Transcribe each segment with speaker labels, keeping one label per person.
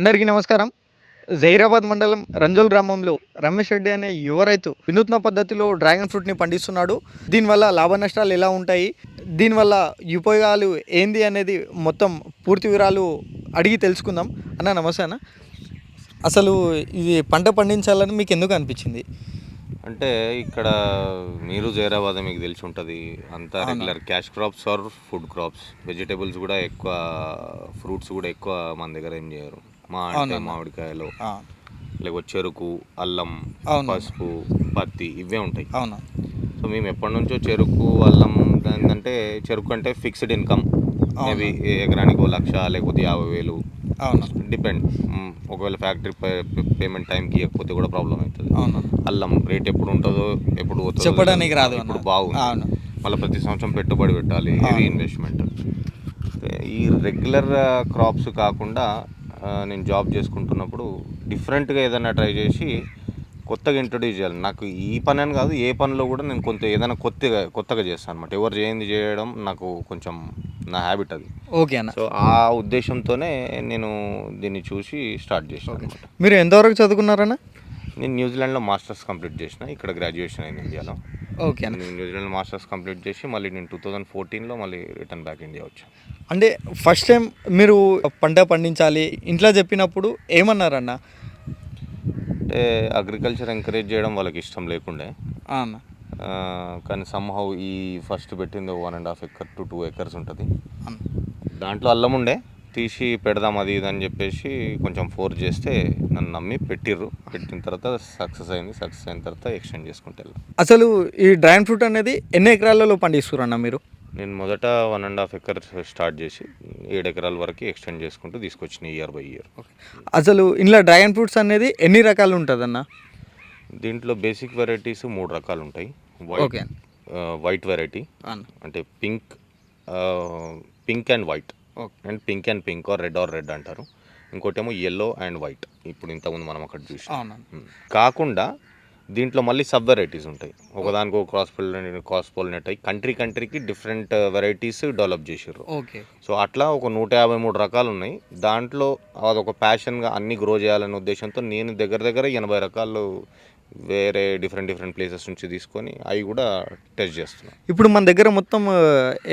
Speaker 1: అందరికీ నమస్కారం. జహీరాబాద్ మండలం రంజోల్ గ్రామంలో రమేష్ రెడ్డి అనే యువ రైతు వినూత్న పద్ధతిలో డ్రాగన్ ఫ్రూట్‌ని పండిస్తున్నాడు. దీనివల్ల లాభ నష్టాలు ఎలా ఉంటాయి? దీనివల్ల ఉపయోగాలు ఏంది అనేది మొత్తం పూర్తి వివరాలు అడిగి తెలుసుకుందాం. అన్న నమస్తే అన్న. అసలు ఇది పంట పండించాలని మీకు ఎందుకు అనిపించింది?
Speaker 2: అంటే ఇక్కడ మీరు జైరాబాద్ మీకు తెలిసి ఉంటుంది. అంతా regular cash crops or food crops. Vegetables కూడా ఎక్కువ, ఫ్రూట్స్ కూడా ఎక్కువ మన దగ్గర ఏం చేయరు. అంటే మామిడికాయలు, లేకపోతే చెరుకు, అల్లం, పసుపు, పత్తి ఇవే ఉంటాయి.
Speaker 1: అవునా?
Speaker 2: సో మేము ఎప్పటి నుంచో చెరుకు, అల్లం ఏంటంటే చెరుకు అంటే ఫిక్స్డ్ ఇన్కమ్. మేబీ ఎకరానికి 1,00,000 లేకపోతే 50,000.
Speaker 1: అవును,
Speaker 2: డిపెండ్. ఒకవేళ ఫ్యాక్టరీ పేమెంట్ టైంకి ఇవ్వకపోతే కూడా ప్రాబ్లం అవుతుంది.
Speaker 1: అవును.
Speaker 2: అల్లం రేట్ ఎప్పుడు ఉంటుందో ఎప్పుడు పోతుందో
Speaker 1: చెప్పడానికి రాదు.
Speaker 2: ఇప్పుడు బాగుంది. మళ్ళీ ప్రతి సంవత్సరం పెట్టుబడి పెట్టాలి, హెవీ ఇన్వెస్ట్మెంట్. ఈ రెగ్యులర్ క్రాప్స్ కాకుండా నేను జాబ్ చేసుకుంటున్నప్పుడు డిఫరెంట్గా ఏదైనా ట్రై చేసి కొత్తగా ఇంట్రొడ్యూస్ చేయాలి. నాకు ఈ పని అని కాదు, ఏ పనిలో కూడా నేను ఏదైనా కొత్తగా చేస్తాను అనమాట. ఎవరు చేయడం నాకు కొంచెం నా హ్యాబిట్ అది.
Speaker 1: ఓకే అన్న.
Speaker 2: సో ఆ ఉద్దేశంతోనే నేను దీన్ని చూసి స్టార్ట్ చేశాను అనమాట.
Speaker 1: మీరు ఎంతవరకు చదువుకున్నారన్న?
Speaker 2: నేను న్యూజిలాండ్లో మాస్టర్స్ కంప్లీట్ చేసిన. ఇక్కడ గ్రాడ్యుయేషన్ అయింది ఇండియాలో.
Speaker 1: ఓకే అన్న.
Speaker 2: నేను న్యూజిలాండ్లో మాస్టర్స్ కంప్లీట్ చేసి మళ్ళీ నేను 2014లో మళ్ళీ రిటర్న్ బ్యాక్ ఇండియా వచ్చాను.
Speaker 1: అంటే ఫస్ట్ టైం మీరు పంట పండించాలి ఇంట్లో చెప్పినప్పుడు ఏమన్నారన్న?
Speaker 2: అంటే అగ్రికల్చర్ ఎంకరేజ్ చేయడం వాళ్ళకి ఇష్టం లేకుండే.
Speaker 1: అన్న
Speaker 2: కానీ సమ్హౌ ఈ ఫస్ట్ పెట్టింది 1.5 acre to 2 acres ఉంటుంది. దాంట్లో అల్లం ఉండే, తీసి పెడదాం అది ఇది అని చెప్పేసి కొంచెం ఫోర్స్ చేస్తే నన్ను నమ్మి పెట్టిన తర్వాత సక్సెస్ అయిన తర్వాత ఎక్స్టెండ్ చేసుకుంటే వెళ్ళాను.
Speaker 1: అసలు ఈ డ్రాగన్ ఫ్రూట్ అనేది ఎన్ని ఎకరాలలో పండిస్తురన్న మీరు?
Speaker 2: నేను మొదట 1.5 acres స్టార్ట్ చేసి 7 ఎకరాల వరకు ఎక్స్టెండ్ చేసుకుంటూ తీసుకొచ్చిన ఇయర్ బై ఇయర్.
Speaker 1: అసలు ఇందులో డ్రాగన్ ఫ్రూట్స్ అనేది ఎన్ని రకాలు ఉంటుందన్న?
Speaker 2: దీంట్లో బేసిక్ వెరైటీస్ 3 రకాలు ఉంటాయి. వైట్ వెరైటీ అంటే pink and white, and pink are red అంటారు. ఇంకోటేమో yellow అండ్ వైట్. ఇప్పుడు ఇంతకుముందు మనం అక్కడ చూసాం. కాకుండా దీంట్లో మళ్ళీ సబ్ వెరైటీస్ ఉంటాయి. ఒకదానికి ఒక క్రాస్ పోలినేట్ అయ్యి కంట్రీకి డిఫరెంట్ వెరైటీస్ డెవలప్ చేసారు. సో అట్లా ఒక 153 రకాలు ఉన్నాయి. దాంట్లో అదొక ప్యాషన్గా అన్ని గ్రో చేయాలనే ఉద్దేశంతో నేను దగ్గర 80 రకాలు వేరే డిఫరెంట్ ప్లేసెస్ నుంచి తీసుకొని అవి కూడా టెస్ట్ చేస్తున్నాను.
Speaker 1: ఇప్పుడు మన దగ్గర మొత్తం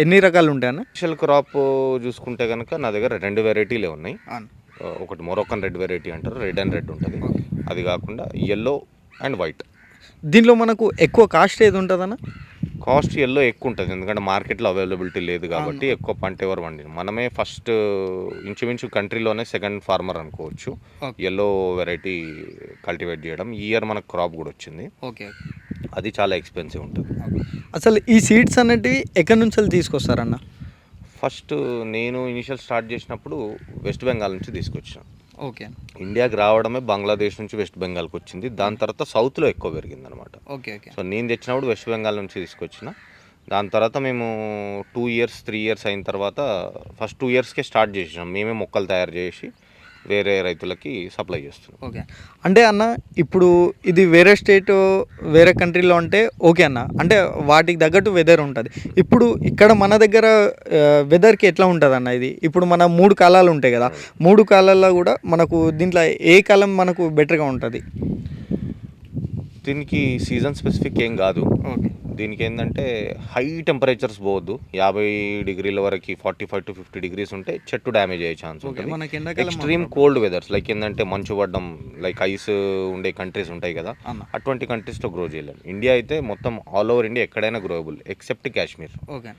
Speaker 1: ఎన్ని రకాలు ఉంటాయన్న?
Speaker 2: స్పెషల్ క్రాప్ చూసుకుంటే కనుక నా దగ్గర 2 వెరైటీలే ఉన్నాయి. ఒకటి మొరొక్కన్ రెడ్ వెరైటీ అంటారు, రెడ్ అండ్ రెడ్ ఉంటుంది. అది కాకుండా yellow అండ్ వైట్.
Speaker 1: దీంట్లో మనకు ఎక్కువ కాస్ట్ ఏది ఉంటుందన్న?
Speaker 2: కాస్ట్ yellow ఎక్కువ ఉంటుంది, ఎందుకంటే మార్కెట్లో అవైలబిలిటీ లేదు కాబట్టి ఎక్కువ పంట ఎవరు వండి. మనమే ఫస్ట్ ఇంచుమించు కంట్రీలోనే సెకండ్ ఫార్మర్ అనుకోవచ్చు yellow వెరైటీ కల్టివేట్ చేయడం. ఈ ఇయర్ మనకు క్రాప్ కూడా వచ్చింది. అది చాలా ఎక్స్పెన్సివ్ ఉంటుంది.
Speaker 1: అసలు ఈ సీడ్స్ అనేటివి ఎక్కడి నుంచి తీసుకొస్తారన్న?
Speaker 2: ఫస్ట్ నేను ఇనిషియల్ స్టార్ట్ చేసినప్పుడు వెస్ట్ బెంగాల్ నుంచి తీసుకొచ్చాను.
Speaker 1: ఓకే.
Speaker 2: ఇండియాకి రావడమే బంగ్లాదేశ్ నుంచి వెస్ట్ బెంగాల్కి వచ్చింది. దాని తర్వాత సౌత్లో ఎక్కువ పెరిగింది అనమాట. సో నేను తెచ్చినప్పుడు వెస్ట్ బెంగాల్ నుంచి తీసుకొచ్చిన. దాని తర్వాత మేము 2 years 3 years అయిన తర్వాత ఫస్ట్ 2 yearsకే స్టార్ట్ చేసినాం. మేమే మొక్కలు తయారు చేసి వేరే రైతులకి సప్లై చేస్తున్నాం.
Speaker 1: ఓకే. అంటే అన్న ఇప్పుడు ఇది వేరే స్టేట్ వేరే కంట్రీలో అంటే ఓకే అన్న, అంటే వాటికి తగ్గట్టు వెదర్ ఉంటుంది. ఇప్పుడు ఇక్కడ మన దగ్గర వెదర్కి ఎట్లా ఉంటుంది అన్న? ఇది ఇప్పుడు మన 3 కాలాలు ఉంటాయి కదా, 3 కాలాల్లో కూడా మనకు దీంట్లో ఏ కాలం మనకు బెటర్గా ఉంటుంది?
Speaker 2: దీనికి సీజన్ స్పెసిఫిక్ ఏం కాదు. దీనికి ఏంటంటే హై టెంపరేచర్స్ పోవద్దు. 50 degrees వరకు 45 to 50 degrees ఉంటే చెట్టు డ్యామేజ్ అయ్యే ఛాన్స్ ఉంటుంది. ఎక్స్ట్రీమ్ కోల్డ్ వెదర్స్ లైక్ ఏంటంటే మంచు పడడం, లైక్ ఐస్ ఉండే కంట్రీస్ ఉంటాయి కదా, అటువంటి కంట్రీస్లో గ్రో చేయలేము. ఇండియా అయితే మొత్తం ఆల్ ఓవర్ ఇండియా ఎక్కడైనా గ్రోయబుల్ ఎక్సెప్ట్ కాశ్మీర్.
Speaker 1: ఓకే.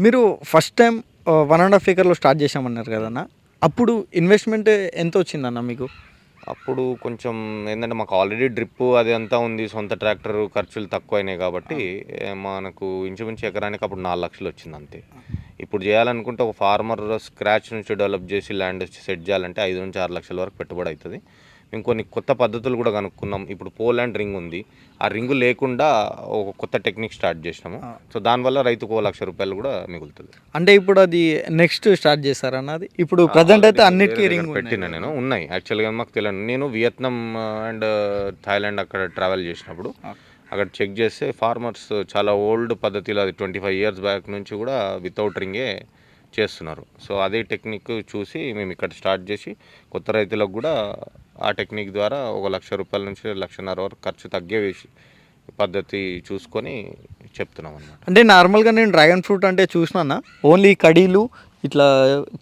Speaker 1: మీరు ఫస్ట్ టైం 1.5 acreలో స్టార్ట్ చేసామన్నారు కదన్న, అప్పుడు ఇన్వెస్ట్మెంట్ ఎంత వచ్చిందన్న మీకు?
Speaker 2: అప్పుడు కొంచెం ఏంటంటే మాకు ఆల్రెడీ డ్రిప్ అది అంతా ఉంది, సొంత ట్రాక్టర్ ఖర్చులు తక్కువ అయినాయి కాబట్టి మనకు ఇంచుమించు ఎకరానికి అప్పుడు 4 లక్షలు వచ్చింది అంతే. ఇప్పుడు చేయాలనుకుంటే ఒక ఫార్మర్ స్క్రాచ్ నుంచి డెవలప్ చేసి ల్యాండ్ సెట్ చేయాలంటే 5 నుంచి 6 లక్షల వరకు పెట్టుబడి అవుతుంది. మేము కొన్ని కొత్త పద్ధతులు కూడా కనుక్కున్నాం. ఇప్పుడు పోలాండ్ రింగ్ ఉంది, ఆ రింగు లేకుండా ఒక కొత్త టెక్నిక్ స్టార్ట్ చేసినాము. సో దానివల్ల రైతుకు 1 లక్ష రూపాయలు కూడా మిగులుతుంది.
Speaker 1: అంటే ఇప్పుడు అది నెక్స్ట్ స్టార్ట్ చేస్తారన్నది? ఇప్పుడు ప్రజెంట్ అయితే అన్నిటికీ రింగ్
Speaker 2: పెట్టిన నేను ఉన్నాయి. యాక్చువల్గా మాకు తెలియదు. నేను వియత్నాం అండ్ థాయిలాండ్ అక్కడ ట్రావెల్ చేసినప్పుడు అక్కడ చెక్ చేస్తే ఫార్మర్స్ చాలా ఓల్డ్ పద్ధతిలో, అది 25 years బ్యాక్ నుంచి కూడా వితౌట్ రింగే చేస్తున్నారు. సో అదే టెక్నిక్ చూసి మేము ఇక్కడ స్టార్ట్ చేసి కొత్త రైతులకు కూడా ఆ టెక్నిక్ ద్వారా ₹1,00,000 నుంచి 1,50,000 వరకు ఖర్చు తగ్గే పద్ధతి చూసుకొని చెప్తున్నాం అన్నమాట.
Speaker 1: అంటే నార్మల్గా నేను డ్రాగన్ ఫ్రూట్ అంటే చూసినా ఓన్లీ కడీలు ఇట్లా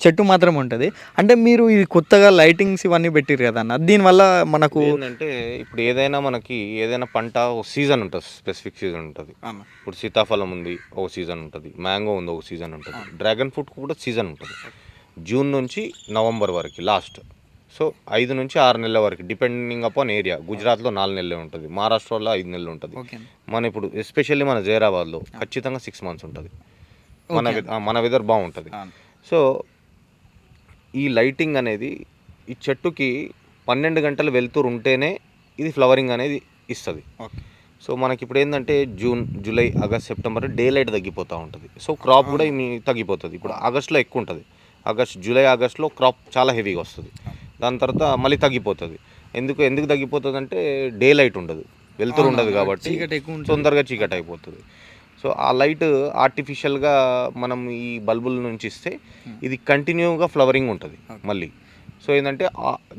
Speaker 1: చెట్టు మాత్రం ఉంటుంది. అంటే మీరు ఇది కొత్తగా లైటింగ్స్ ఇవన్నీ పెట్టిరు కదా అన్న, దీనివల్ల మనకు
Speaker 2: ఏంటంటే ఇప్పుడు ఏదైనా పంట ఒక సీజన్ ఉంటుంది, స్పెసిఫిక్ సీజన్ ఉంటుంది. ఇప్పుడు సీతాఫలం ఉంది ఒక సీజన్ ఉంటుంది, మ్యాంగో ఉంది ఒక సీజన్ ఉంటుంది, డ్రాగన్ ఫ్రూట్ కూడా సీజన్ ఉంటుంది. జూన్ నుంచి నవంబర్ వరకు లాస్ట్. సో 5 నుంచి 6 నెలల వరకు డిపెండింగ్ అపాన్ ఏరియా. గుజరాత్లో 4 నెలలే ఉంటుంది, మహారాష్ట్రలో 5 నెలలు ఉంటుంది. మన ఇప్పుడు ఎస్పెషల్లీ మన జైరాబాద్లో ఖచ్చితంగా 6 మంత్స్ ఉంటుంది. మన వెదర్ బాగుంటుంది. సో ఈ లైటింగ్ అనేది ఈ చెట్టుకి 12 గంటలు వెళ్తూ ఉంటేనే ఇది ఫ్లవరింగ్ అనేది ఇస్తుంది. సో మనకి ఇప్పుడు ఏంటంటే June, July, August, September day light తగ్గిపోతూ ఉంటుంది. సో క్రాప్ కూడా తగ్గిపోతుంది. ఇప్పుడు ఆగస్ట్లో ఎక్కువ ఉంటుంది. జూలై ఆగస్ట్లో క్రాప్ చాలా హెవీగా వస్తుంది. దాని తర్వాత మళ్ళీ తగ్గిపోతుంది. ఎందుకు తగ్గిపోతుంది అంటే డే లైట్ ఉండదు, వెలుతురు ఉండదు కాబట్టి తొందరగా చీకటి అయిపోతుంది. సో ఆ లైట్ ఆర్టిఫిషియల్గా మనం ఈ బల్బుల నుంచి ఇస్తే ఇది కంటిన్యూగా ఫ్లవరింగ్ ఉంటుంది మళ్ళీ. సో ఏంటంటే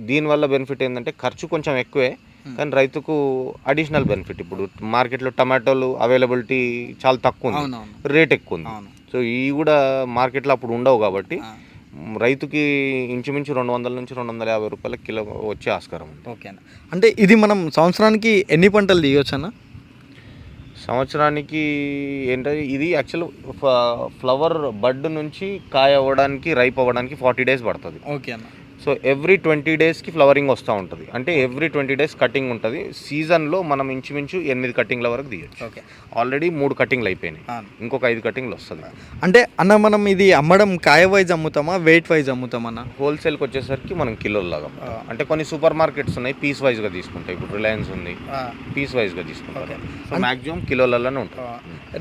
Speaker 2: దీనివల్ల బెనిఫిట్ ఏంటంటే ఖర్చు కొంచెం ఎక్కువే, కానీ రైతుకు అడిషనల్ బెనిఫిట్. ఇప్పుడు మార్కెట్లో టమాటోలు అవైలబిలిటీ చాలా తక్కువ ఉంది, రేట్ ఎక్కువ ఉంది. సో ఇవి కూడా మార్కెట్లో అప్పుడు ఉండవు కాబట్టి రైతుకి ఇంచుమించు 200 నుంచి 250 రూపాయల కిలో వచ్చే ఆస్కారం ఉంది.
Speaker 1: ఓకే అన్న. అంటే ఇది మనం సంవత్సరానికి ఎన్ని పంటలు తీయవచ్చు అన్న?
Speaker 2: సంవత్సరానికి ఏంటంటే ఇది యాక్చువల్ ఫ్లవర్ బడ్ నుంచి కాయ అవ్వడానికి, రైప్ అవ్వడానికి 40 డేస్ పడుతుంది.
Speaker 1: ఓకే అన్న.
Speaker 2: సో ఎవ్రీ 20 డేస్కి ఫ్లవరింగ్ వస్తూ ఉంటుంది. అంటే ఎవ్రీ 20 డేస్ కటింగ్ ఉంటుంది. సీజన్లో మనం ఇంచుమించు 8 కటింగ్ల వరకు తీయచ్చు.
Speaker 1: ఓకే,
Speaker 2: ఆల్రెడీ 3 కటింగ్లు అయిపోయినాయి, ఇంకొక 5 కటింగ్లు వస్తుంది.
Speaker 1: అంటే అన్న మనం ఇది అమ్మడం కాయ వైజ్ అమ్ముతామా, వెయిట్ వైజ్ అమ్ముతామన్నా?
Speaker 2: హోల్సేల్కి వచ్చేసరికి మనం కిలోలాగా, అంటే కొన్ని సూపర్ మార్కెట్స్ ఉన్నాయి పీస్ వైజ్గా తీసుకుంటాయి. ఇప్పుడు రిలయన్స్ ఉంది, పీస్ వైజ్గా తీసుకుంటారు. సో మ్యాక్సిమం కిలోలలోనే ఉంటుంది.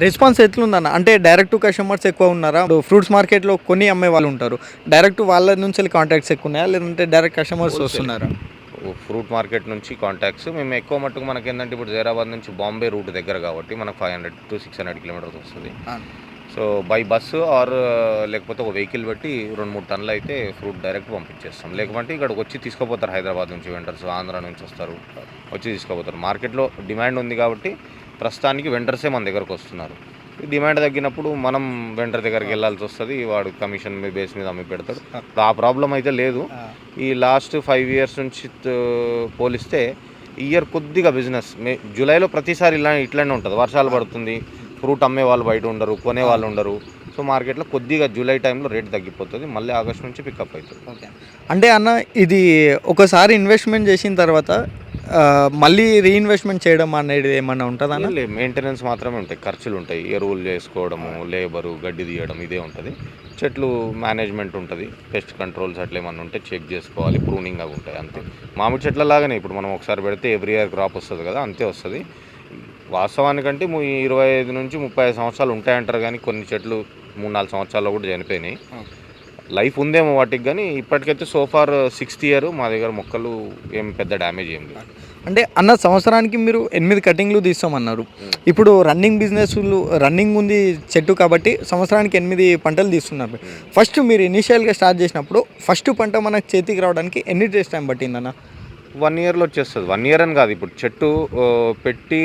Speaker 1: రెస్పాన్స్ ఎట్లుందన్న? అంటే డైరెక్ట్ కస్టమర్స్ ఎక్కువ ఉన్నారా? ఫ్రూట్స్ మార్కెట్లో కొన్ని అమ్మే వాళ్ళు ఉంటారు, డైరెక్ట్ వాళ్ళ నుంచి కాంటాక్ట్స్ ఎక్కువ ఉన్నాయా, లేదంటే డైరెక్ట్ కస్టమర్స్ వస్తున్నారా?
Speaker 2: ఫ్రూట్ మార్కెట్ నుంచి కాంటాక్ట్స్ మేము ఎక్కువ మట్టుకు మనకి ఏంటంటే ఇప్పుడు జైరాబాద్ నుంచి బాంబే రూట్ దగ్గర కాబట్టి మనకు 500 to 600 కిలోమీటర్స్ వస్తుంది. సో బై బస్సు ఆర్ లేకపోతే ఒక వెహికల్ బట్టి 2-3 టన్నులు అయితే ఫ్రూట్ డైరెక్ట్ పంపించేస్తాం. లేకపోతే ఇక్కడికి వచ్చి తీసుకుపోతారు. హైదరాబాద్ నుంచి వెండర్స్, ఆంధ్ర నుంచి వస్తారు, వచ్చి తీసుకుపోతారు. మార్కెట్లో డిమాండ్ ఉంది కాబట్టి ప్రస్తుతానికి వెండర్సే మన దగ్గరకు వస్తున్నారు. డిమాండ్ తగ్గినప్పుడు మనం వెండర్ దగ్గరికి వెళ్ళాల్సి వస్తుంది, వాడు కమిషన్ బేస్ మీద అమ్మి పెడతాడు. ఆ ప్రాబ్లం అయితే లేదు. ఈ లాస్ట్ 5 years నుంచి పోలిస్తే ఈ ఇయర్ కొద్దిగా బిజినెస్ జూలైలో ప్రతిసారి ఇట్లానే ఉంటుంది. వర్షాలు పడుతుంది, ఫ్రూట్ అమ్మే వాళ్ళు బయట ఉండరు, కొనే వాళ్ళు ఉండరు. సో మార్కెట్లో కొద్దిగా జూలై టైంలో రేట్ తగ్గిపోతుంది, మళ్ళీ ఆగస్ట్ నుంచి పికప్ అవుతుంది.
Speaker 1: ఓకే, అంటే అన్న ఇది ఒకసారి ఇన్వెస్ట్మెంట్ చేసిన తర్వాత మళ్ళీ రీఇన్వెస్ట్మెంట్ చేయడం అనేది ఏమన్నా ఉంటుందా?
Speaker 2: మెయింటెనెన్స్ మాత్రమే ఉంటాయి, ఖర్చులు ఉంటాయి. ఎరువులు చేసుకోవడము, లేబరు, గడ్డి తీయడం ఇదే ఉంటుంది. చెట్లు మేనేజ్మెంట్ ఉంటుంది, పెస్ట్ కంట్రోల్స్ అట్లా ఏమన్నా ఉంటే చెక్ చేసుకోవాలి, ప్రూనింగ్ అవి ఉంటాయి అంతే. మామిడి చెట్ల లాగానే ఇప్పుడు మనం ఒకసారి పెడితే ఎవ్రీ ఇయర్ క్రాప్ వస్తుంది కదా, అంతే వస్తుంది. వాస్తవానికంటే 25 నుంచి 35 సంవత్సరాలు ఉంటాయంటారు, కానీ కొన్ని చెట్లు 3-4 సంవత్సరాల్లో కూడా చనిపోయినాయి. లైఫ్ ఉందేమో వాటికి, కానీ ఇప్పటికైతే సోఫార్ 6th year మా దగ్గర మొక్కలు ఏం పెద్ద డ్యామేజ్ ఏం లేదు.
Speaker 1: అంటే అన్న సంవత్సరానికి మీరు 8 కటింగ్లు తీస్తామన్నారు. ఇప్పుడు రన్నింగ్ ఉంది చెట్టు కాబట్టి సంవత్సరానికి 8 పంటలు తీస్తున్నారు. ఫస్ట్ మీరు ఇనిషియల్గా స్టార్ట్ చేసినప్పుడు ఫస్ట్ పంట మనకు చేతికి రావడానికి ఎన్ని డేస్ టైం పట్టిందన్న?
Speaker 2: 1 yearలో వచ్చేస్తుంది. 1 year అని కాదు, ఇప్పుడు చెట్టు పెట్టి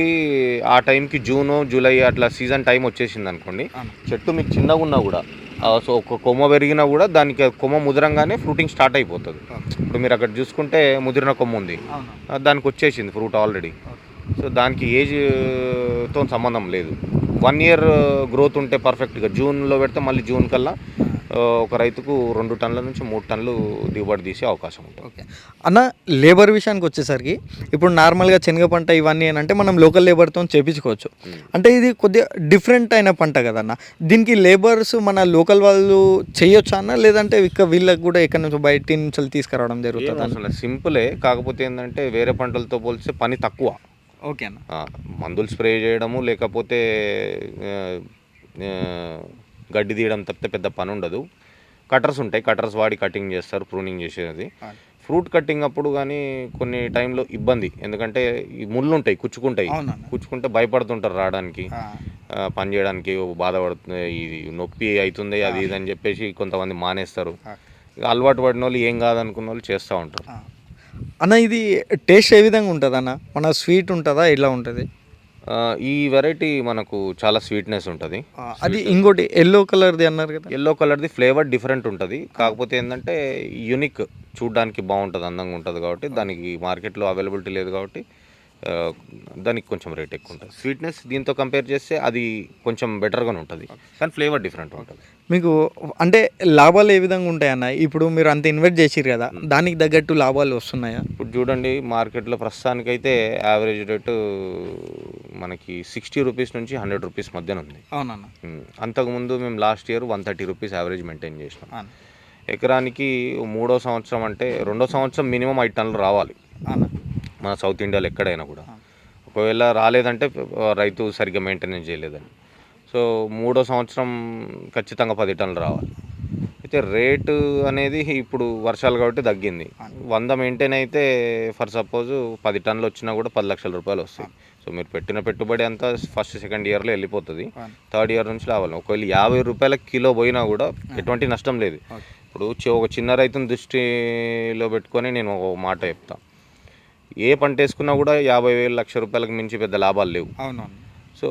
Speaker 2: ఆ టైంకి జూను, జూలై అట్లా సీజన్ టైం వచ్చేసింది అనుకోండి. చెట్టు మీకు చిన్నగా ఉన్నా కూడా, సో ఒక కొమ్మ పెరిగినా కూడా దానికి కొమ్మ ముదరంగానే ఫ్రూటింగ్ స్టార్ట్ అయిపోతుంది. ఇప్పుడు మీరు అక్కడ చూసుకుంటే ముదిరిన కొమ్మ ఉంది, దానికి వచ్చేసింది ఫ్రూట్ ఆల్రెడీ. సో దానికి ఏజ్తో సంబంధం లేదు. 1 year గ్రోత్ ఉంటే పర్ఫెక్ట్గా జూన్లో పెడితే మళ్ళీ జూన్ కల్లా ఒక రైతుకు 2 టన్నుల నుంచి 3 టన్నులు దిగుబడి తీసే అవకాశం ఉంటుంది.
Speaker 1: ఓకే అన్న, లేబర్ విషయానికి వచ్చేసరికి ఇప్పుడు నార్మల్గా శనగ పంట ఇవన్నీ అంటే మనం లోకల్ లేబర్తో చేయించుకోవచ్చు. అంటే ఇది కొద్దిగా డిఫరెంట్ అయిన పంట కదన్న, దీనికి లేబర్స్ మన లోకల్ వాళ్ళు చేయొచ్చా అన్న, లేదంటే వీళ్ళకి కూడా ఎక్కడి నుంచి బయట నుంచి తీసుకురావడం జరుగుతుంది?
Speaker 2: అసలు సింపులే, కాకపోతే ఏంటంటే వేరే పంటలతో పోలిస్తే పని తక్కువ.
Speaker 1: ఓకే అన్న,
Speaker 2: మందులు స్ప్రే చేయడము లేకపోతే గడ్డి తీయడం తప్పితే పెద్ద పని ఉండదు. కటర్స్ ఉంటాయి, కటర్స్ వాడి కటింగ్ చేస్తారు, ప్రూనింగ్ చేసేది. ఫ్రూట్ కటింగ్ అప్పుడు కానీ కొన్ని టైంలో ఇబ్బంది, ఎందుకంటే ఈ ముళ్ళు ఉంటాయి, కుచ్చుకుంటే భయపడుతుంటారు రావడానికి. పని చేయడానికి బాధపడుతుంది, ఇది నొప్పి అవుతుంది అది ఇది అని చెప్పేసి కొంతమంది మానేస్తారు. ఇక అలవాటు పడిన వాళ్ళు ఏం కాదనుకున్న వాళ్ళు చేస్తూ ఉంటారు.
Speaker 1: అన్న ఇది టేస్ట్ ఏ విధంగా ఉంటుంది అన్న? మన స్వీట్ ఉంటుందా, ఎలా ఉంటుంది?
Speaker 2: ఈ వెరైటీ మనకు చాలా స్వీట్నెస్ ఉంటుంది.
Speaker 1: అది ఇంకోటి ఎల్లో కలర్ది అన్నారు కదా.
Speaker 2: ఎల్లో కలర్ది ఫ్లేవర్ డిఫరెంట్ ఉంటుంది. కాకపోతే ఏంటంటే యూనిక్, చూడడానికి బాగుంటుంది, అందంగా ఉంటుంది కాబట్టి దానికి మార్కెట్లో అవైలబిలిటీ లేదు కాబట్టి దానికి కొంచెం రేట్ ఎక్కువ ఉంటుంది. స్వీట్నెస్ దీంతో కంపేర్ చేస్తే అది కొంచెం బెటర్గానే ఉంటుంది, కానీ ఫ్లేవర్ డిఫరెంట్ ఉంటుంది.
Speaker 1: మీకు అంటే లాభాలు ఏ విధంగా ఉంటాయన్న? ఇప్పుడు మీరు అంత ఇన్వెస్ట్ చేసిరు కదా, దానికి తగ్గట్టు లాభాలు వస్తున్నాయా?
Speaker 2: ఇప్పుడు చూడండి, మార్కెట్లో ప్రస్తుతానికైతే యావరేజ్ రేటు మనకి 60 రూపీస్ నుంచి 100 రూపీస్ మధ్యన ఉంది.
Speaker 1: అవునన్న.
Speaker 2: అంతకుముందు మేము last year 130 rupees average maintain చేసినాం. ఎకరానికి 3వ సంవత్సరం అంటే 2వ సంవత్సరం మినిమం 5 టన్నులు రావాలి మన సౌత్ ఇండియాలో ఎక్కడైనా కూడా. ఒకవేళ రాలేదంటే రైతు సరిగ్గా మెయింటెనెన్స్ చేయలేదని. సో 3వ సంవత్సరం ఖచ్చితంగా 10 టన్నులు రావాలి. అయితే రేటు అనేది ఇప్పుడు వర్షాలు కాబట్టి తగ్గింది. 100 మెయింటైన్ అయితే ఫర్ సపోజ్ 10 టన్నులు వచ్చినా కూడా 10 లక్షల రూపాయలు వస్తాయి. సో మీరు పెట్టిన పెట్టుబడి అంతా ఫస్ట్ సెకండ్ ఇయర్లో వెళ్ళిపోతుంది. థర్డ్ ఇయర్ నుంచి రావాలి. ఒకవేళ 50 రూపాయల కిలో పోయినా కూడా ఎటువంటి నష్టం లేదు. ఇప్పుడు ఒక చిన్న రైతుని దృష్టిలో పెట్టుకొని నేను ఒక మాట చెప్తాను, ఏ పంట వేసుకున్నా కూడా 50,000 లక్ష రూపాయలకు మించి పెద్ద లాభాలు లేవు.
Speaker 1: అవునవును.
Speaker 2: సో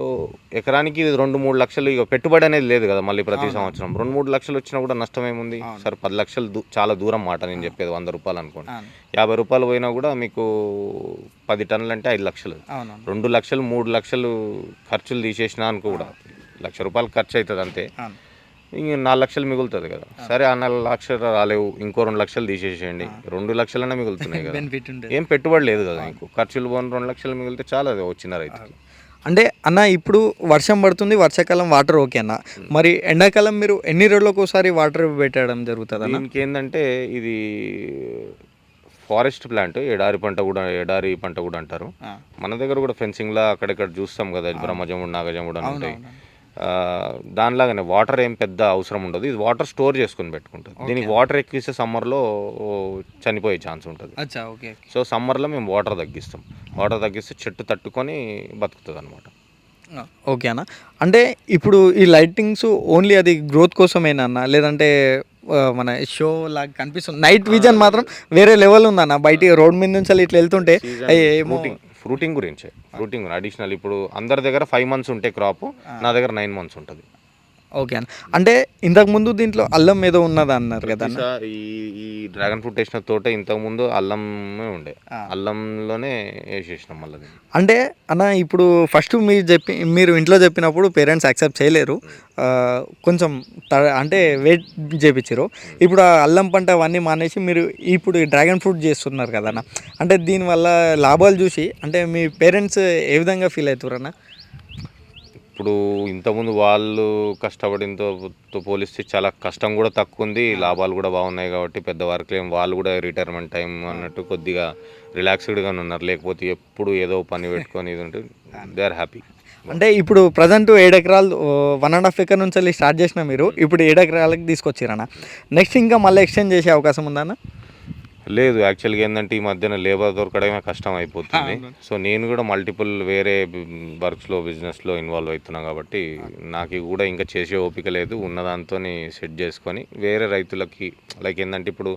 Speaker 2: ఎకరానికి 2-3 లక్షలు, ఇక పెట్టుబడి అనేది లేదు కదా మళ్ళీ ప్రతి సంవత్సరం. 2-3 లక్షలు వచ్చినా కూడా నష్టం ఏముంది? సరే 10 లక్షలు చాలా దూరం మాట నేను చెప్పేది, 100 రూపాయలు అనుకోండి. 50 రూపాయలు పోయినా కూడా మీకు 10 టన్నులు అంటే 5 లక్షలు. 2 లక్షలు 3 లక్షలు ఖర్చులు తీసేసినా అనుకో కూడా 1 లక్ష రూపాయలు ఖర్చు అవుతుంది అంతే. ఇంక 4 లక్షలు మిగులుతుంది కదా. సరే ఆ 4 లక్షలు రాలేవు, ఇంకో 2 లక్షలు తీసేసేయండి, 2 లక్షలైనా మిగులుతున్నాయి కదా. ఏం పెట్టుబడి లేదు కదా మీకు, ఖర్చులు పోని 2 లక్షలు మిగిలితే చాలా వచ్చిన రైతుకి.
Speaker 1: అంటే అన్న ఇప్పుడు వర్షం పడుతుంది, వర్షాకాలం వాటర్ ఓకే అన్న, మరి ఎండాకాలం మీరు ఎన్ని రోజులకు ఒకసారి వాటర్ పెట్టడం జరుగుతుంది అన్న?
Speaker 2: దీనికి ఏంటంటే ఇది ఫారెస్ట్ ప్లాంట్, ఎడారి పంట కూడా అంటారు. మన దగ్గర కూడా ఫెన్సింగ్లా అక్కడక్కడ చూస్తాం కదా, బ్రహ్మజముడు నాగజముడు అని ఉంటాయి. దానిలాగానే వాటర్ ఏం పెద్ద అవసరం ఉండదు. ఇది వాటర్ స్టోర్ చేసుకుని పెట్టుకుంటుంది. దీనికి వాటర్ ఎక్కువస్తే సమ్మర్లో చనిపోయే ఛాన్స్ ఉంటుంది. సో సమ్మర్లో మేము వాటర్ తగ్గిస్తాం. వాటర్ తగ్గిస్తే చెట్టు తట్టుకొని బతుకుతుంది అనమాట.
Speaker 1: ఓకే అన్న. అంటే ఇప్పుడు ఈ లైటింగ్స్ ఓన్లీ అది గ్రోత్ కోసమేనా అన్న, లేదంటే మన షో లాగా కనిపిస్తుంది? నైట్ విజన్ మాత్రం వేరే లెవెల్ ఉందన్న. బయట రోడ్ మీద నుంచి ఇట్లా వెళ్తుంటే
Speaker 2: ఫ్రూటింగ్ గురించి అడిషనల్ ఇప్పుడు అందరి దగ్గర 5 మంత్స్ ఉంటే క్రాప్, నా దగ్గర 9 మంత్స్ ఉంటుంది.
Speaker 1: ఓకే అన్న. అంటే ఇంతకుముందు దీంట్లో అల్లం ఏదో ఉన్నదా అన్నారు కదా.
Speaker 2: ఈ డ్రాగన్ ఫ్రూట్ వేసిన తోట ఇంతకుముందు అల్లమే ఉండే, అల్లంలోనే వేసేసినాం మళ్ళీ.
Speaker 1: అంటే అన్న ఇప్పుడు ఫస్ట్ మీరు ఇంట్లో చెప్పినప్పుడు పేరెంట్స్ యాక్సెప్ట్ చేయలేరు, కొంచెం అంటే వెయిట్ చేయించారు. ఇప్పుడు ఆ అల్లం పంట అవన్నీ మానేసి మీరు ఇప్పుడు డ్రాగన్ ఫ్రూట్ చేస్తున్నారు కదా అన్న, అంటే దీనివల్ల లాభాలు చూసి అంటే మీ పేరెంట్స్ ఏ విధంగా ఫీల్ అవుతారు అన్న?
Speaker 2: ఇప్పుడు ఇంతకుముందు వాళ్ళు కష్టపడినతో పోలిస్తే చాలా కష్టం కూడా తక్కువ ఉంది, లాభాలు కూడా బాగున్నాయి కాబట్టి పెద్దవారికి వాళ్ళు కూడా రిటైర్మెంట్ టైం అన్నట్టు కొద్దిగా రిలాక్స్డ్గానే ఉన్నారు. లేకపోతే ఎప్పుడు ఏదో పని పెట్టుకొని ఇది ఉంటే దే ఆర్ హ్యాపీ.
Speaker 1: అంటే ఇప్పుడు ప్రజెంట్ 7 ఎకరాలు 1.5 ఎకర్ నుంచి వెళ్ళి స్టార్ట్ చేసిన మీరు ఇప్పుడు 7 ఎకరాలకి తీసుకొచ్చారన్న. నెక్స్ట్ ఇంకా మళ్ళీ ఎక్స్టెండ్ చేసే అవకాశం ఉందన్న?
Speaker 2: లేదు, యాక్చువల్గా ఏంటంటే ఈ మధ్యన లేబర్ దొరకడమే కష్టం అయిపోతుంది. సో నేను కూడా మల్టిపుల్ వేరే వర్క్స్లో బిజినెస్లో ఇన్వాల్వ్ అవుతున్నాను కాబట్టి నాకు కూడా ఇంకా చేసే ఓపిక లేదు. ఉన్నదాంతో సెట్ చేసుకొని వేరే రైతులకి లైక్ ఏంటంటే ఇప్పుడు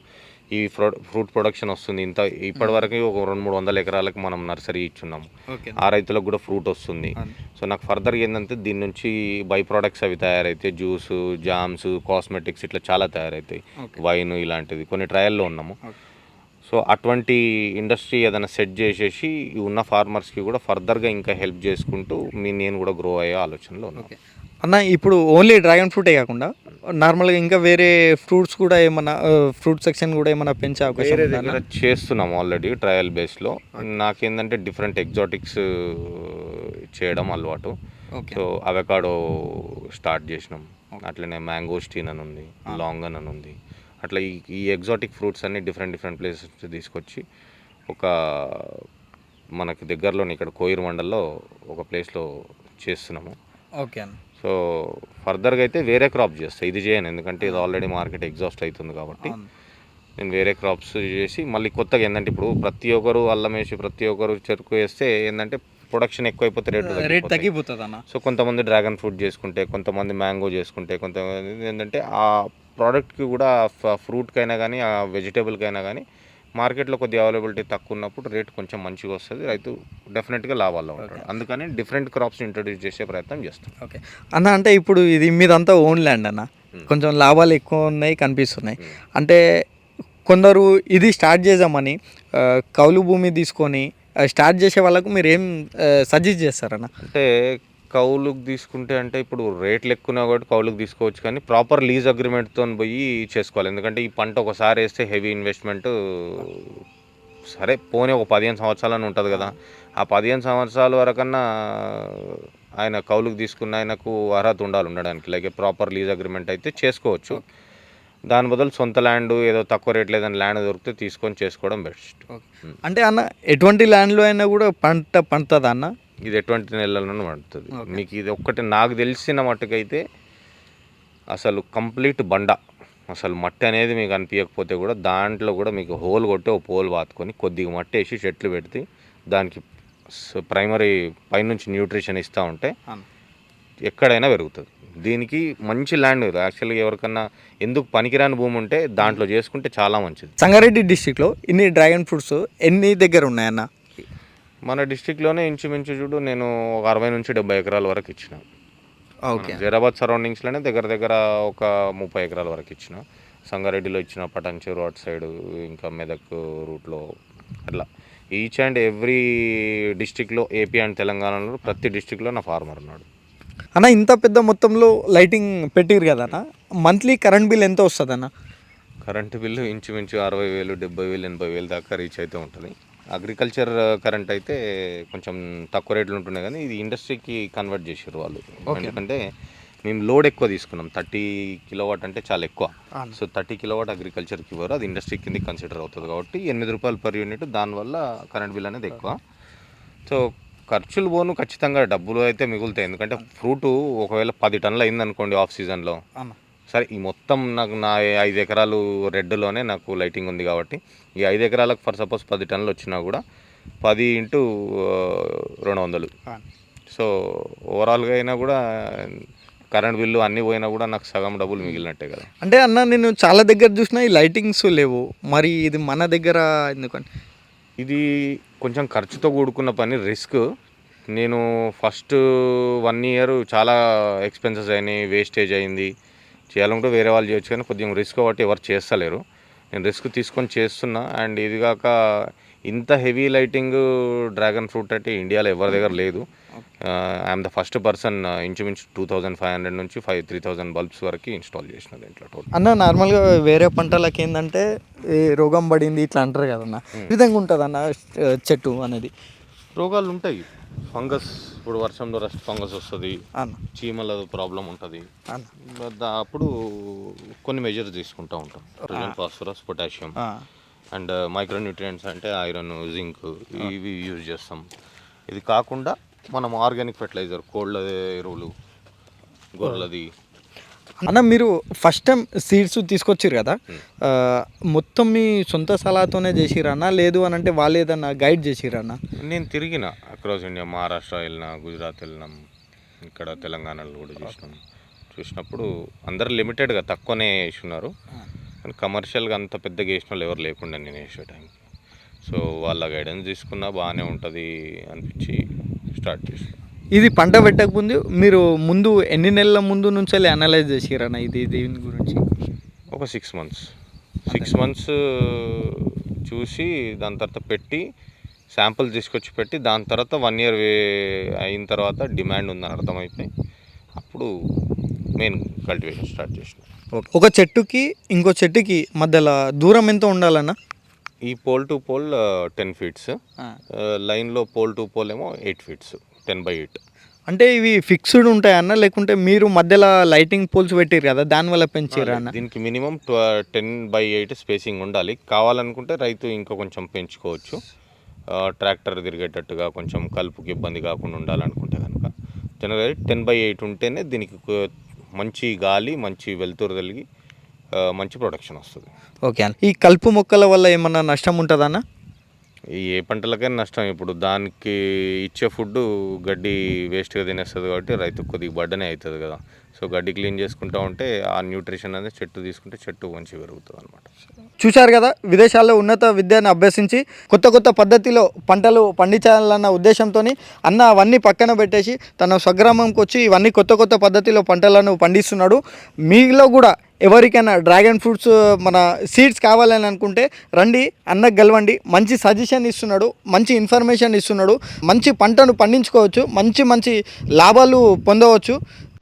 Speaker 2: ఈ ఫ్రూట్ ప్రొడక్షన్ వస్తుంది, ఇప్పటివరకు ఒక 200-300 ఎకరాలకు మనం నర్సరీ ఇచ్చున్నాము. ఆ రైతులకు కూడా ఫ్రూట్ వస్తుంది. సో నాకు ఫర్దర్గా ఏంటంటే దీని నుంచి బై ప్రోడక్ట్స్ అవి తయారైతాయి, జ్యూస్, జామ్స్, కాస్మెటిక్స్ ఇట్లా చాలా తయారవుతాయి, వైన్ ఇలాంటిది కొన్ని ట్రయల్లో ఉన్నాము. సో అటువంటి ఇండస్ట్రీ ఏదైనా సెట్ చేసేసి ఉన్న ఫార్మర్స్కి కూడా ఫర్దర్గా ఇంకా హెల్ప్ చేసుకుంటూ నేను కూడా గ్రో అయ్యే ఆలోచనలో ఉన్నాను.
Speaker 1: అన్న ఇప్పుడు ఓన్లీ డ్రాగన్ ఫ్రూటే కాకుండా నార్మల్గా ఇంకా వేరే ఫ్రూట్స్ కూడా ఏమన్నా ఫ్రూట్ సెక్షన్ కూడా ఏమైనా పెంచే అవకాశం
Speaker 2: దగ్గర చేస్తున్నాం ఆల్రెడీ ట్రయల్ బేస్లో. నాకేంటంటే డిఫరెంట్ ఎగ్జాటిక్స్ చేయడం అలవాటు. సో అవకాడో స్టార్ట్ చేసినాం, అట్లనే మ్యాంగోస్టీన్ అని ఉంది, లాంగన్ అని ఉంది. అట్లా ఈ ఎగ్జాటిక్ ఫ్రూట్స్ అన్ని డిఫరెంట్ ప్లేసెస్ నుంచి తీసుకొచ్చి ఒక మనకి దగ్గరలోని ఇక్కడ కోయిర్ మండల్లో ఒక ప్లేస్లో చేస్తున్నాము.
Speaker 1: ఓకే అన్న.
Speaker 2: సో ఫర్దర్గా అయితే వేరే క్రాప్ చేస్తాను, ఇది చేయను ఎందుకంటే ఇది ఆల్రెడీ మార్కెట్ ఎగ్జాస్ట్ అవుతుంది కాబట్టి నేను వేరే క్రాప్స్ చేసి మళ్ళీ కొత్తగా ఏంటంటే ఇప్పుడు ప్రతి ఒక్కరు అల్లం వేసి ప్రతి ఒక్కరు చెరుకు వేస్తే ఏంటంటే ప్రొడక్షన్ ఎక్కువైపోతే రేటు
Speaker 1: రేట్ తగ్గిపోతుంది అన్న.
Speaker 2: సో కొంతమంది డ్రాగన్ ఫ్రూట్ చేసుకుంటే, కొంతమంది మ్యాంగో చేసుకుంటే, కొంతమంది ఏంటంటే ఆ ప్రోడక్ట్కి కూడా ఫ్రూట్కైనా కానీ ఆ వెజిటేబుల్కైనా కానీ మార్కెట్లో కొద్దిగా అవైలబిలిటీ తక్కువ ఉన్నప్పుడు రేట్ కొంచెం మంచిగా వస్తుంది, రైతు డెఫినెట్గా లాభాల్లో ఉంటాడు. అందుకని డిఫరెంట్ క్రాప్స్ ఇంట్రొడ్యూస్ చేసే ప్రయత్నం చేస్తాం.
Speaker 1: ఓకే అన్న, అంటే ఇప్పుడు ఇది మీదంతా ఓన్ ల్యాండ్ అన్న, కొంచెం లాభాలు ఎక్కువ ఉన్నాయి కనిపిస్తున్నాయి. అంటే కొందరు ఇది స్టార్ట్ చేద్దామని కౌలు భూమి తీసుకొని స్టార్ట్ చేసే వాళ్ళకు మీరు ఏం సజెస్ట్ చేస్తారన్న?
Speaker 2: అంటే కౌలుకు తీసుకుంటే అంటే ఇప్పుడు రేట్లు ఎక్కువ ఉన్నాయి కాబట్టి కౌలుకు తీసుకోవచ్చు, కానీ ప్రాపర్ లీజ్ అగ్రిమెంట్తో పోయి చేసుకోవాలి. ఎందుకంటే ఈ పంట ఒకసారి వేస్తే హెవీ ఇన్వెస్ట్మెంట్, సరే పోనీ ఒక 15 సంవత్సరాలని ఉంటుంది కదా, ఆ 15 సంవత్సరాల వరకన్నా ఆయన కౌలుకు తీసుకున్న ఆయనకు అర్హత ఉండాలి ఉండడానికి. లైక్ ప్రాపర్ లీజ్ అగ్రిమెంట్ అయితే చేసుకోవచ్చు. దాని బదులు సొంత ల్యాండ్ ఏదో తక్కువ రేట్ లేదని ల్యాండ్ దొరికితే తీసుకొని చేసుకోవడం బెస్ట్.
Speaker 1: అంటే అన్న ఎటువంటి ల్యాండ్లో అయినా కూడా పంట పండుతుందా అన్న?
Speaker 2: ఇది ఎటువంటి నెలలను పడుతుంది మీకు. ఇది ఒక్కటి నాకు తెలిసిన మట్టుకైతే అసలు కంప్లీట్ బండ, అసలు మట్టి అనేది మీకు అనిపించకపోతే కూడా దాంట్లో కూడా మీకు హోల్ కొట్టి ఒక పోల్ పాతుకొని కొద్దిగా మట్టి వేసి చెట్లు పెడితే దానికి ప్రైమరీ పైనుంచి న్యూట్రిషన్ ఇస్తూ ఉంటే ఎక్కడైనా పెరుగుతుంది. దీనికి మంచి ల్యాండ్ యాక్చువల్గా ఎవరికన్నా ఎందుకు పనికిరాని భూమి ఉంటే దాంట్లో చేసుకుంటే చాలా మంచిది.
Speaker 1: సంగారెడ్డి డిస్టిక్లో ఇన్ని డ్రాగన్ ఫ్రూట్స్ ఎన్ని దగ్గర ఉన్నాయన్న?
Speaker 2: మన డిస్టిక్లోనే ఇంచుమించు చూడు నేను ఒక 60 నుంచి 70 ఎకరాల వరకు ఇచ్చిన.
Speaker 1: ఓకే,
Speaker 2: జైరాబాద్ సరౌండింగ్స్లోనే దగ్గర దగ్గర ఒక 30 ఎకరాల వరకు ఇచ్చిన. సంగారెడ్డిలో ఇచ్చిన, పటాన్చెరు అటు సైడ్, ఇంకా మెదక్ రూట్లో, అట్లా ఈచ్ అండ్ ఎవ్రీ డిస్టిక్లో, ఏపీ అండ్ తెలంగాణలో ప్రతి డిస్టిక్లో నా ఫార్మర్ ఉన్నాడు.
Speaker 1: అన్న ఇంత పెద్ద మొత్తంలో లైటింగ్ పెట్టిరు కదా అన్న, మంత్లీ కరెంట్ బిల్ ఎంత వస్తుంది అన్న?
Speaker 2: కరెంటు బిల్లు ఇంచుమించు 60,000, 70,000, 80,000 దాకా రీచ్ అయితే ఉంటుంది. అగ్రికల్చర్ కరెంట్ అయితే కొంచెం తక్కువ రేట్లు ఉంటున్నాయి, కానీ ఇది ఇండస్ట్రీకి కన్వర్ట్ చేసారు వాళ్ళు. ఎందుకంటే మేము లోడ్ ఎక్కువ తీసుకున్నాం, 30 కిలోవాట్ అంటే చాలా ఎక్కువ. సో 30 కిలోవాట్ అగ్రికల్చర్కి ఇవ్వరు, అది ఇండస్ట్రీ కింద కన్సిడర్ అవుతుంది కాబట్టి 8 రూపాయలు పర్ యూనిట్, దానివల్ల కరెంట్ బిల్ అనేది ఎక్కువ. సో ఖర్చులు పోను, ఖచ్చితంగా డబ్బులు అయితే మిగులుతాయి. ఎందుకంటే ఫ్రూటు ఒకవేళ 10 టన్నులు అయిందనుకోండి ఆఫ్ సీజన్లో, సరే ఈ మొత్తం నాకు నా 5 ఎకరాలు రెడ్లోనే నాకు లైటింగ్ ఉంది కాబట్టి ఈ 5 ఎకరాలకు ఫర్ సపోజ్ 10 టన్నులు వచ్చినా కూడా 10 × 200. సో ఓవరాల్గా అయినా కూడా కరెంట్ బిల్లు అన్నీ పోయినా కూడా నాకు సగం డబ్బులు మిగిలినట్టే కదా.
Speaker 1: అంటే అన్న నేను చాలా దగ్గర చూసినా ఈ లైటింగ్స్ లేవు, మరి ఇది మన దగ్గర ఎందుకంటే?
Speaker 2: ఇది కొంచెం ఖర్చుతో కూడుకున్న పని, రిస్క్. నేను ఫస్ట్ 1 ఇయర్ చాలా ఎక్స్పెన్సెస్ అయినాయి, వేస్టేజ్ అయింది. చేయాలంటే వేరే వాళ్ళు చేయొచ్చు, కానీ కొద్దిగా రిస్క్ కాబట్టి ఎవరు చేస్తలేరు. నేను రిస్క్ తీసుకొని చేస్తున్నా. అండ్ ఇది కాక ఇంత హెవీ లైటింగ్ డ్రాగన్ ఫ్రూట్ అంటే ఇండియాలో ఎవరి దగ్గర లేదు. I'm the first person. ఇంచుమించు 2500 నుంచి 3,000 బల్బ్స్ వరకు ఇన్స్టాల్ చేసిన దీంట్లో టోటల్.
Speaker 1: అన్న నార్మల్గా వేరే పంటలకు ఏంటంటే ఈ రోగం పడింది ఇట్లా అంటారు కదన్న, ఈ విధంగా ఉంటుంది అన్న చెట్టు అనేది?
Speaker 2: రోగాలు ఉంటాయి, ఫంగస్, ఇప్పుడు వర్షంలో రస్ట్ ఫంగస్ వస్తుంది, చీమల ప్రాబ్లం ఉంటుంది. అప్పుడు కొన్ని మెజర్స్ తీసుకుంటూ ఉంటాం, phosphorus, potassium and micro nutrients అంటే ఐరన్, జింక్, ఇవి యూజ్ చేస్తాం. ఇది కాకుండా మనం ఆర్గానిక్ ఫెర్టిలైజర్, కోళ్ళ ఎరువులు, గొర్రెలది.
Speaker 1: అన్న మీరు ఫస్ట్ టైం సీడ్స్ తీసుకొచ్చారు కదా, మొత్తం మీ సొంత సలహాతోనే చేసిరన్నా, లేదు అని అంటే వాళ్ళు ఏదన్నా గైడ్ చేసిరన్నా?
Speaker 2: నేను తిరిగిన అక్రాస్ ఇండియా, మహారాష్ట్ర వెళ్ళినా, గుజరాత్ వెళ్ళినాం, ఇక్కడ తెలంగాణలో కూడా చూసినప్పుడు అందరు లిమిటెడ్గా తక్కువనే వేసున్నారు, కానీ కమర్షియల్గా అంత పెద్దగా వేసిన వాళ్ళు ఎవరు లేకుండా నేను వేసే టైంకి. సో వాళ్ళ గైడెన్స్ తీసుకున్నా బాగానే ఉంటుంది అనిపించి స్టార్ట్ చేసిన.
Speaker 1: ఇది పంట పెట్టకముందు మీరు ముందు ఎన్ని నెలల ముందు నుంచి అనలైజ్ చేసిరన్న ఇది దీని గురించి?
Speaker 2: ఒక 6 మంత్స్ చూసి దాని తర్వాత పెట్టి శాంపుల్ తీసుకొచ్చి పెట్టి దాని తర్వాత 1 ఇయర్ అయిన తర్వాత డిమాండ్ ఉందని అర్థమైపోయి అప్పుడు మెయిన్ కల్టివేషన్ స్టార్ట్ చేసిన.
Speaker 1: ఒక చెట్టుకి ఇంకో చెట్టుకి మధ్యలో దూరం ఎంత ఉండాలన్న?
Speaker 2: ఈ పోల్ టు పోల్ 10 ఫీట్స్, లైన్లో పోల్ టు పోల్ ఏమో 8 ఫీట్స్, 10/8.
Speaker 1: అంటే ఇవి ఫిక్స్డ్ ఉంటాయన్న, లేకుంటే మీరు మధ్యలో లైటింగ్ పోల్స్ పెట్టారు కదా దానివల్ల పెంచారా అన్న?
Speaker 2: దీనికి మినిమం 10/8 స్పేసింగ్ ఉండాలి. కావాలనుకుంటే రైతు ఇంకో కొంచెం పెంచుకోవచ్చు, ట్రాక్టర్ తిరిగేటట్టుగా కొంచెం కలుపుకి ఇబ్బంది కాకుండా ఉండాలనుకుంటే కనుక. జనరల్గా 10/8 ఉంటేనే దీనికి మంచి గాలి, మంచి వెలుతురు కలిగి మంచి ప్రొడక్షన్ వస్తుంది.
Speaker 1: ఓకే అన్న, ఈ కలుపు మొక్కల వల్ల ఏమన్నా నష్టం ఉంటుందన్న?
Speaker 2: ఏ పంటలకైనా నష్టం. ఇప్పుడు దానికి ఇచ్చే ఫుడ్ గడ్డి వేస్ట్గా తినేస్తుంది కాబట్టి రైతుకు కొద్దిగా బర్డనే అవుతుంది కదా. సో గడ్డి క్లీన్ చేసుకుంటూ ఉంటే ఆ న్యూట్రిషన్ అనేది చెట్టు తీసుకుంటే చెట్టు మంచిగా పెరుగుతుంది అనమాట.
Speaker 1: చూశారు కదా, విదేశాల్లో ఉన్నత విద్యను అభ్యసించి కొత్త కొత్త పద్ధతిలో పంటలు పండించాలన్న ఉద్దేశంతో అన్న అవన్నీ పక్కన పెట్టేసి తన స్వగ్రామంకి వచ్చి ఇవన్నీ కొత్త కొత్త పద్ధతిలో పంటలను పండిస్తున్నాడు. మీలో కూడా ఎవరికైనా డ్రాగన్ ఫ్రూట్స్ మన సీడ్స్ కావాలని అనుకుంటే రండి, అన్నకు గెలవండి. మంచి సజెషన్ ఇస్తున్నాడు, మంచి ఇన్ఫర్మేషన్ ఇస్తున్నాడు, మంచి పంటను పండించుకోవచ్చు, మంచి మంచి లాభాలు పొందవచ్చు.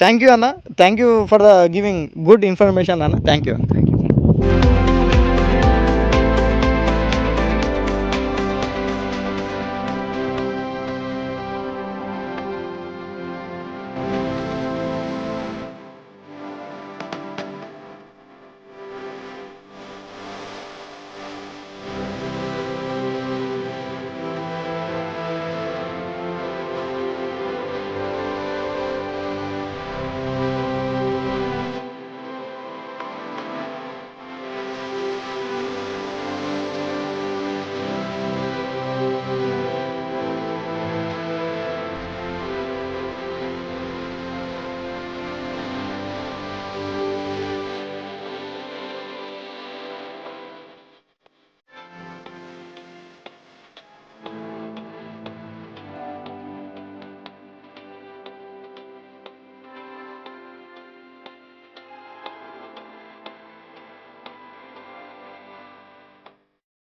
Speaker 1: థ్యాంక్ యూ అన్న, thank you for the giving good information అన్న, థ్యాంక్ యూ.